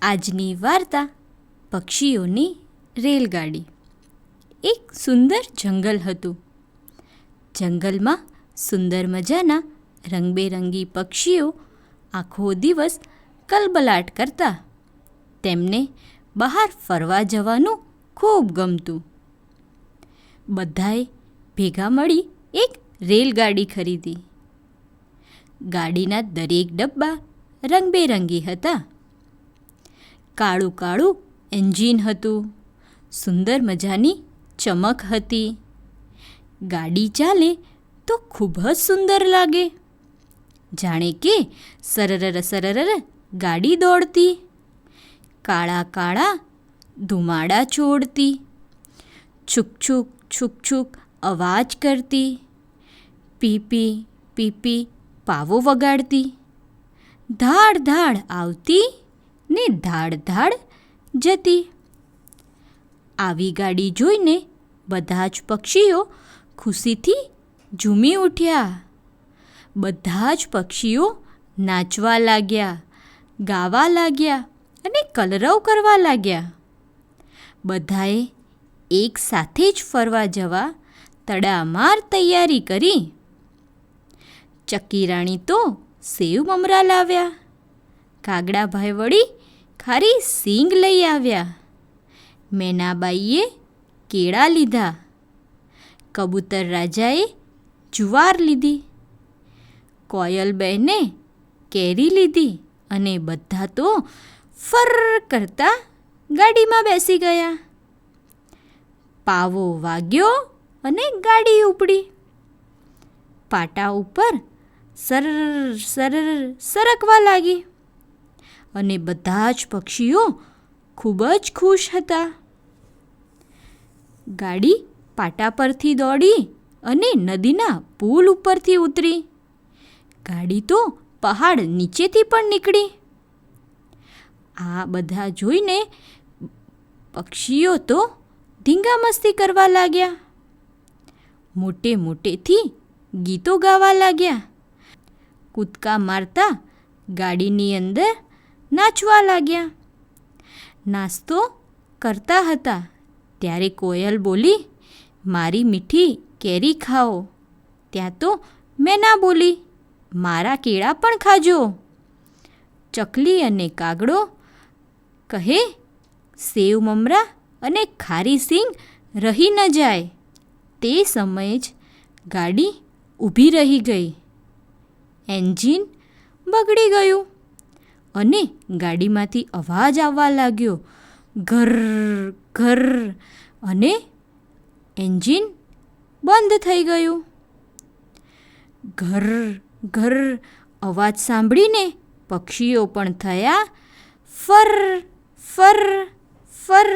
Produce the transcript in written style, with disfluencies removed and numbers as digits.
આજની વાર્તા પક્ષીઓની રેલગાડી. એક સુંદર જંગલ હતું. જંગલમાં સુંદર મજાના રંગબેરંગી પક્ષીઓ આખો દિવસ કલબલાટ કરતા. તેમને બહાર ફરવા જવાનું ખૂબ ગમતું. બધાએ ભેગા મળી એક રેલગાડી ખરીદી. ગાડીના દરેક ડબ્બા રંગબેરંગી હતા. કાળું કાળું એન્જિન હતું. સુંદર મજાની ચમક હતી. ગાડી ચાલે તો ખૂબ જ સુંદર લાગે, જાણે કે સરરર સરરર ગાડી દોડતી. કાળા કાળા ધુમાડા છોડતી, છુક છુક છુક છુક અવાજ કરતી, પીપી પીપી પાવો વગાડતી. ધાડ ધાડ આવતી ને ધાડ ધાડ જતી. આવી ગાડી જોઈને બધા જ પક્ષીઓ ખુશીથી ઝૂમી ઉઠ્યા. બધા જ પક્ષીઓ નાચવા લાગ્યા, ગાવા લાગ્યા અને કલરવ કરવા લાગ્યા. બધાએ એક સાથે જ ફરવા જવા તડામાર તૈયારી કરી. ચકીરાણી તો સેવ મમરા લાવ્યા. કાગડાભાઈ વળી ખારી સીંગ લઈ આવ્યા. મેનાબાઈએ કેળા લીધા. કબૂતર રાજાએ જુવાર લીધી. કોયલબહેને કેરી લીધી અને બધા તો ફર કરતા ગાડીમાં બેસી ગયા. પાવો વાગ્યો અને ગાડી ઉપડી. પાટા ઉપર સરર સરર સરકવા લાગી અને બધા જ પક્ષીઓ ખૂબ જ ખુશ હતા. ગાડી પાટા પરથી દોડી અને નદીના પુલ ઉપરથી ઉતરી. ગાડી તો પહાડ નીચેથી પણ નીકળી. આ બધા જોઈને પક્ષીઓ તો ધીંગામસ્તી કરવા લાગ્યા. મોટે મોટેથી ગીતો ગાવા લાગ્યા. કૂદકા મારતા ગાડીની અંદર નાચવા લાગ્યા. નાસ્તો કરતા હતા ત્યારે કોયલ બોલી, મારી મીઠી કેરી ખાઓ. ત્યાં તો મેના બોલી, મારા કેળા પણ ખાજો. ચકલી અને કાગડો કહે, સેવ મમરા અને ખારી સીંગ રહી ન જાય. તે સમયે જ ગાડી ઊભી રહી ગઈ. એન્જિન બગડી ગયું અને ગાડીમાંથી અવાજ આવવા લાગ્યો, ઘર ઘર, અને એન્જિન બંધ થઈ ગયું. ઘર ઘર અવાજ સાંભળીને પક્ષીઓ પણ થયા ફર ફર ફર.